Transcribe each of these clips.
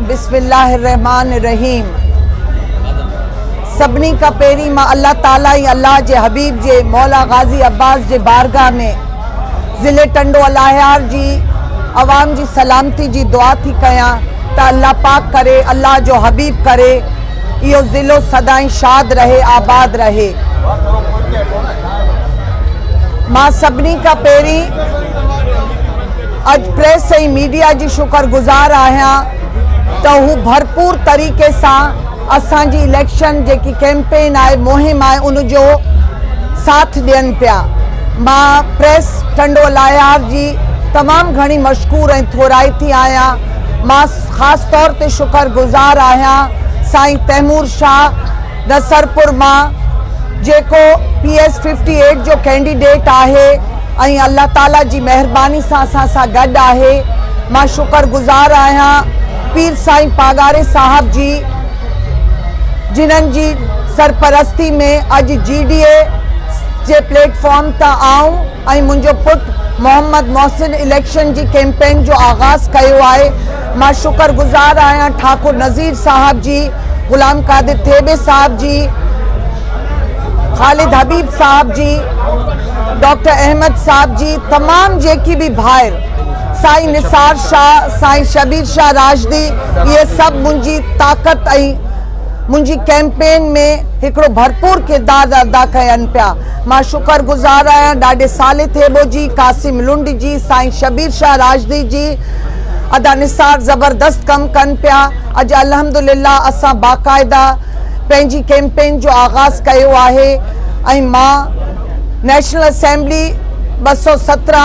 बिस्मिल्लाहिर्रहमानिर्रहीम। सभिनी का पहिरीं मां अल्लाह ताला ऐं अल्लाह जे हबीब जे मौला गाज़ी अब्बास जे बारगाह में ज़िले टंडो अलाहियार जी अवाम जी सलामती जी दुआ थी कयां त अल्लाह पाक करे, अल्लाह जो हबीब करे, इहो ज़िलो सदाईं शाद रहे, आबाद रहे। मां सभिनी का पहिरीं अज प्रेस ऐं मीडिया जी शुक्रगुज़ार आहियां त हू भरपूर तरीक़े सां असांजी इलेक्शन जेकी कैंपेन आहे, मुहिम आहे, उनजो साथ ॾियनि पिया। मां प्रेस टंडो अलाहियार जी तमामु घणी मशकूर ऐं थोराइती आहियां। मां ख़ासि तौर ते शुक्रगुज़ार आहियां साईं तैमूर शाह नसरपुर मां, जेको PS 58 जो कैंडिडेट आहे ऐं अल्लाह ताला जी महिरबानी सां असां सां गॾु आहे। मां शुक्रगुज़ार आहियां पीर साईं पागारे साहब जी, जिन्हनि जी सरपरस्ती में अॼु GDA जे प्लेटफॉर्म तां आऊं ऐं मुंहिंजो पुटु मोहम्मद मोहसिन इलेक्शन जी कैंपेन जो आगाज़ कयो आहे। मां शुक्रगुज़ार आहियां ठाकुर नज़ीर साहब जी, गुलाम कादिर थेबे साहब जी, ख़ालिद हबीब साहब जी, डॉक्टर अहमद साहब जी, तमाम जेकी भी भाइर, साईं निसार शाह, साईं शबीर शाह राजदी, ये सब मुंहिंजी ताक़त ऐं मुंहिंजी कैंपेन में हिकिड़ो भरपूर किरदार अदा कयनि पिया। मां शुक्रगुज़ार आहियां ॾाढे साले थेबो जी, कासिम लुंड जी, साईं शबीर शाह राजदी जी। अदा निसार ज़बरदस्त कमु कनि पिया। अॼु अल्हम्दुलिल्लाह असां बाक़ाइदा पंहिंजी कैंपेन जो आगाज़ कयो आहे ऐं मां नेशनल असेंबली 217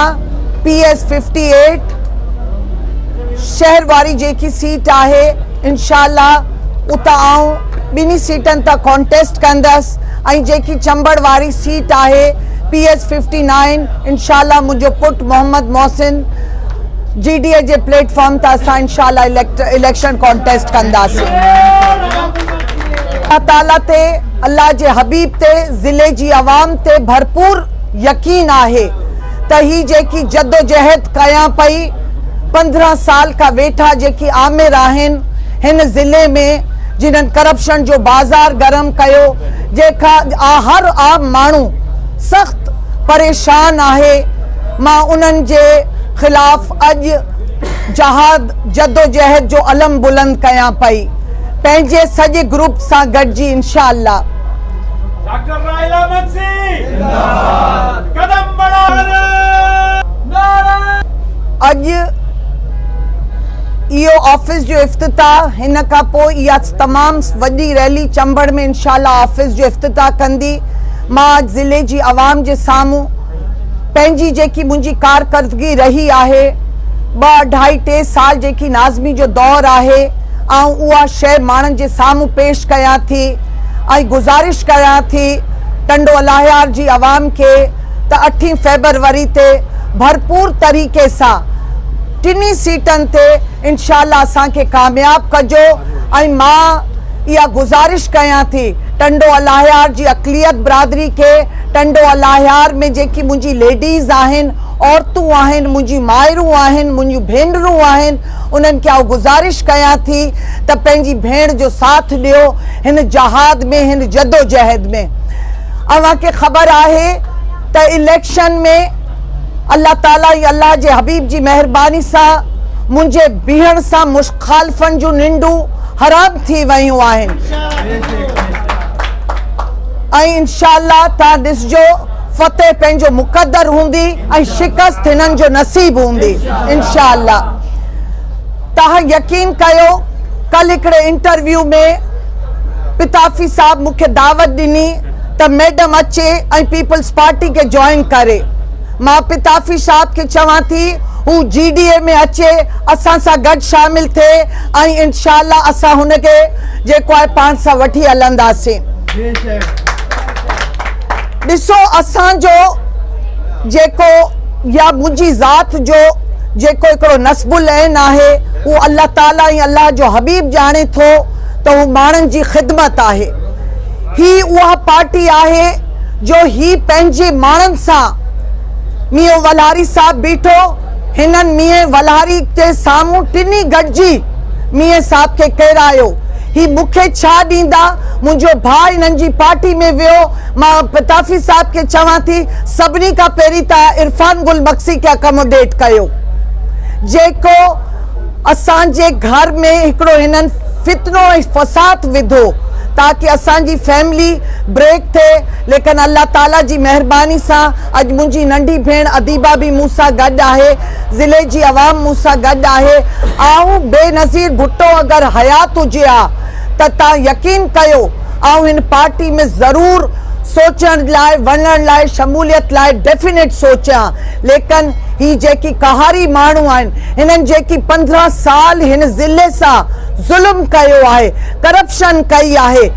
PS 58 शहर वारी जेकी सीट आहे, इंशाअल्लाह उतां आऊं ॿिनी सीटनि तां कॉन्टेस्ट कंदसि ऐं जेकी चंबड़ वारी सीट आहे PS 59, इंशाअल्लाह मुंहिंजो पुटु मोहम्मद मोहसिन GDA जे प्लेटफॉर्म तां असां इंशाअल्लाह इलेक्शन कॉन्टेस्ट कंदासीं। अल्लाह ताला ते, अल्लाह जे हबीब ते, ज़िले जी आवाम ते भरपूर यकीन आहे त ही जेकी जद्दोजहद कयां पई, 15 साल का वेठा जेकी आमिर आहिनि हिन ज़िले में, जिन्हनि करप्शन जो बाज़ार गरम कयो, जेका हर आम माण्हू सख़्त परेशान आहे, मां उन्हनि जे ख़िलाफ़ अॼु जहाद जद्दोजहद जो अलम बुलंद कयां पई पंहिंजे सॼे ग्रुप सां गॾिजी इंशाअल्लाह। अॼु इहो ऑफिस जो इफ्तिताह, हिन खां पोइ इहा तमामु वॾी रैली चंबड़ में इंशाअल्लाह ऑफिस जो इफ्तिताह कंदी। मां ज़िले जी आवाम जे साम्हूं पंहिंजी जेकी मुंहिंजी कारकर्दगी रही आहे, 2-2.5-3 साल जेकी नाज़मी जो दौर आहे, ऐं उहा शइ माण्हुनि जे साम्हूं पेश कयां थी ऐं गुज़ारिश कयां थी टंडो अलाहियार जी आवाम खे त 8 फरवरी ते भरपूर तरीक़े सां टिनी सीटनि ते इंशाअल्लाह असांखे कामयाब कजो। ऐं मां इहा गुज़ारिश कयां थी टंडो अलाहियार जी अक़लियत बिरादरी के, टंडो अलाहियार में जेकी मुंहिंजी लेडीज़ आहिनि, औरतूं आहिनि, मुंहिंजी माइरूं आहिनि, मुंहिंजियूं भेनरूं आहिनि, उन्हनि खे गुज़ारिश कयां थी त पंहिंजी भेण जो साथ ॾियो हिन जहाद में, हिन जद्दोजहद में। अव्हांखे ख़बर आहे त इलेक्शन में अल्लाह ताला ऐं अल्लाह जे हबीब जी महिरबानी सां मुंहिंजे बीहण सां मुख़ालिफ़नि जूं निंडूं हराम थी वयूं आहिनि ऐं इंशाअल्लाह तव्हां ॾिसजो फ़तेह पंहिंजो मुक़द्दर हूंदी ऐं शिकस्त हिननि जो नसीब हूंदी इंशाअल्लाह। तव्हां यकीन कयो, कल हिकिड़े इंटरव्यू में पिताफ़ी साहब मूंखे दावत ॾिनी त मैडम अचे ऐं पीपल्स पार्टी खे जॉइन करे। मां पिताफ़ी साहब खे चवां थी हू GDA में अचे, असां सां गॾु शामिल थिए ऐं इंशाअल्लाह असां हुनखे जेको आहे पाण सां वठी हलंदासीं। ॾिसो, असांजो जेको या मुंहिंजी ज़ात जो जेको हिकिड़ो नस्बुल ऐन आहे, उहो अल्लाह ताला ऐं अल्लाह जो हबीब ॼाणे थो त हू माण्हुनि जी ख़िदमत आहे। ही उहा पार्टी आहे जो ही पंहिंजे माण्हुनि सां, मियां वलहारी साहब बीठो, हिननि मियां वलहारी जे साम्हूं टिनी गॾिजी मीए साहब के किरायो ही मुखे छा दींदा मुझो भाई हिनन जी पार्टी में वियो मां पताफी साहब के चवां थी सभनी का पेरी ता इरफान गुल बख्शी के अकोमोडेट कयो जेको असांजे घर में एकड़ो हिनन फितनो फसाद विधो ताकि असांजी फैमिली ब्रेक थे लेकिन अल्लाह ताला जी मेहरबानी सा आज मुंजी नंढी भेण अदीबा भी मूसा गड आहे जिले जी आवाम मूसा गड आहे आऊं बेनज़ीर भुट्टो अगर हयात हुजे आ त ता यकीन कयो आऊं इन पार्टी में जरूर सोचण लाइ वञण लाइ शमूलियत लाइ डेफिनेट सोचा लेकिन ही जेकी कहारी माण्हू आहिनि हिननि जेकी 15 साल हिन ज़िले सां ज़ुल्म कयो आहे करप्शन कई आहे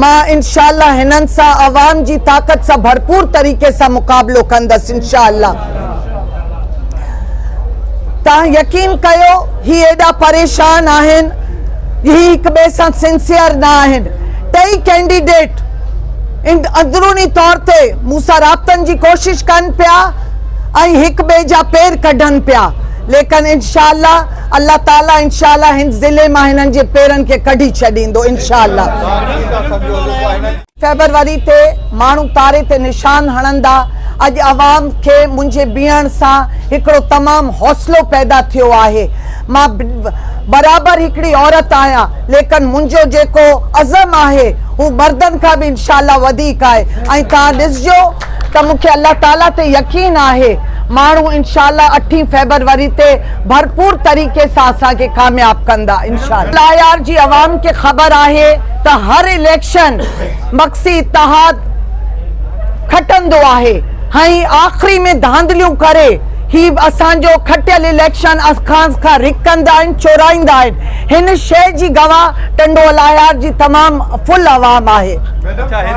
मां इंशाअल्लाह हिननि सां अवाम जी ताक़त सां भरपूर तरीक़े सां मुक़ाबिलो कंदसि इंशाअल्लाह तव्हां यकीन कयो ही एॾा परेशान आहिनि ही हिक ॿिए सां सिंसियर न आहिनि टई कैंडिडेट अंदरूनी तौर ते मूंसां राब्तनि जी कोशिश कनि पिया ऐं हिक ॿिए जा पेर कढनि पिया लेकिन इंशाअल्लाह अल्लाह ताला इंशाअल्लाह हिन ज़िले मां हिननि जे पेरनि खे कढी छॾींदो इंशाअल्लाह फेब्रुअरी ते माण्हू तारे ते निशान हणंदा अॼु अवाम खे मुंहिंजे बीहण सां हिकिड़ो तमामु हौसलो पैदा थियो आहे मां बराबरि हिकिड़ी औरत आहियां लेकिन मुंहिंजो जेको अज़म आहे हू मर्दनि खां बि इंशाअल्लाह वधीक आहे ऐं तव्हां ॾिसजो त मूंखे अल्लाह ताला ते यकीन आहे माण्हू इंशाअल्लाह 8 फेब्रुअरी ते भरपूर तरीक़े सां असांखे कामयाब कंदा इंशाअल्लाह यार जी अवाम खे ख़बर आहे त हर इलेक्शन मक्सी इत्तेहाद खटंदो आहे ऐं आख़िरी में धांधलियूं करे ही असांजो खटियल इलेक्शन खां रिक कंदा आहिनि चोराईंदा आहिनि हिन शइ जी गवाह टंडो अलायार जी तमामु फुल अवाम आहे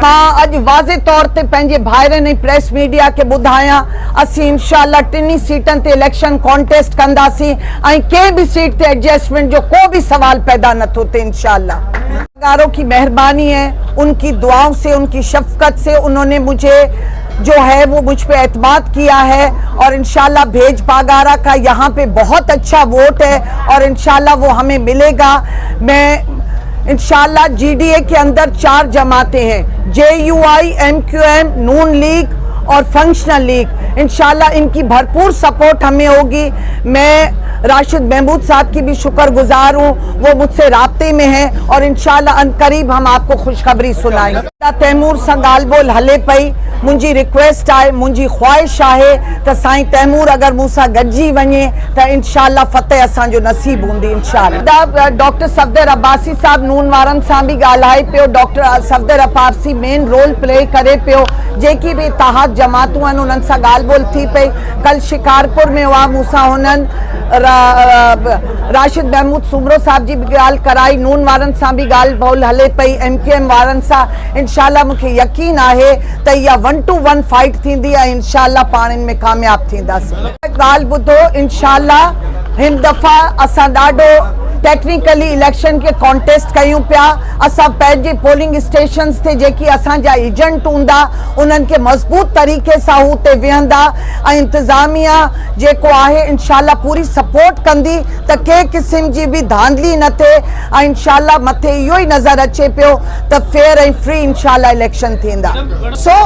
मां अॼु वाज़े तौर ते पंहिंजे भाइरनि ऐं प्रेस मीडिया खे ॿुधायां असीं इंशाअल्लाह 3 सीटनि ते इलेक्शन कॉन्टेस्ट कंदासीं ऐं कंहिं बि सीट ते एडजस्टमेंट जो को भी सवाल पैदा नथो थिए इंशाअल्लाह गारों की मेहरबानी है उनकी दुआओं से उनकी शफकत से उन्होंने मुझे जो है वो मुझ पे एतमाद किया है और इंशाल्लाह भेज पागारा का यहाँ पे बहुत अच्छा वोट है और इंशाल्लाह वो हमें मिलेगा मैं इंशाल्लाह जीडीए के अंदर 4 जमातें हैं JUI MQM नून लीग और फंक्शनल लीग इंशाल्लाह इनकी भरपूर सपोर्ट हमें होगी मैं राशिद महमूद साहब की भी शुक्रगुजार हूँ वो मुझसे राब्ते में हैं और इंशाल्लाह अनकरीब हम आपको खुशखबरी सुनाएंगे तैमूर सां ॻाल्हि ॿोल हले पई मुंहिंजी रिक्वेस्ट आहे मुंहिंजी ख्वाहिश आहे त साईं तैमूर अगरि मूंसां गॾिजी वञे त इंशाअल्लाह फतेह असांजो नसीब हूंदी इंशाअल्लाह डॉक्टर सफदर अब्बासी साहब नून वारनि सां बि ॻाल्हाए पियो doctor Safdar Abbasi main role play करे पियो जेकी बि इत्तेहाद जमातूं आहिनि उन्हनि सां ॻाल्हि ॿोल थी पई कल शिकारपुर में हुआ मूंसां हुननि राशिद महमूद सुमरो साहब जी भी ॻाल्हि कराई नून वारनि सां भी ॻाल्हि ॿोल हले पई MQM वारनि सां इंशाअल्लाह मूंखे यकीन आहे त इहा 1 to 1 फाइट थींदी ऐं इंशाअल्लाह पाण इन में कामयाब थींदासीं ॻाल्हि ॿुधो इंशाअल्लाह हिन दफ़ा असां ॾाढो टेक्निकली इलेक्शन के कॉन्टेस्ट कयूं पिया असां पंहिंजे पोलिंग स्टेशन्स ते जेकी असांजा एजेंट हूंदा उन्हनि खे मज़बूत तरीक़े सां हू ते विहंदा ऐं इंतज़ामिया जेको आहे इंशाअल्लाह पूरी सपोर्ट कंदी त कंहिं क़िस्म जी बि धांधली न थिए ऐं इंशाअल्लाह मथे इहो ई नज़र अचे पियो त फेयर ऐं फ्री इंशाअल्लाह इलेक्शन थींदा सो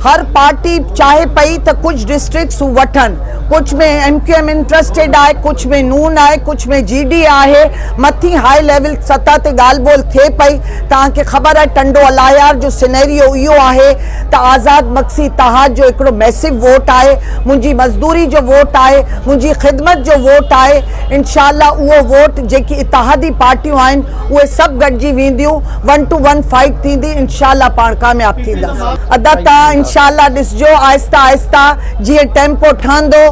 हर पार्टी चाहे पई त कुछ डिस्ट्रिक्ट्स वठनि कुछ में MQM इंटरेस्टेड आहे कुछ में नून आहे कुछ में GD आहे मथी हाई लेवल सतह ते ॻाल्हि ॿोल थिए पई तव्हांखे ख़बर आहे टंडो अलायार जो सिनेरियो इहो आहे त आज़ाद मक्सी इत्तेहाद जो हिकिड़ो मैसिव वोट आहे मुंहिंजी मज़दूरी जो वोट आहे मुंहिंजी ख़िदमत जो वोट आहे इंशाअल्लाह उहो वोट जेकी इत्तेहादी पार्टियूं आहिनि उहे सभु गॾिजी वेंदियूं 1 to 1 फाइट थींदी इंशाअल्लाह पाण कामयाब थींदासीं अदा तव्हां इंशाअल्लाह ॾिसजो आहिस्ता आहिस्ता जीअं टेम्पो ठहंदो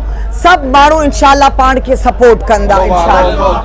सभु माण्हू इंशाअल्लाह पाण खे सपोर्ट कंदा इंशाअल्लाह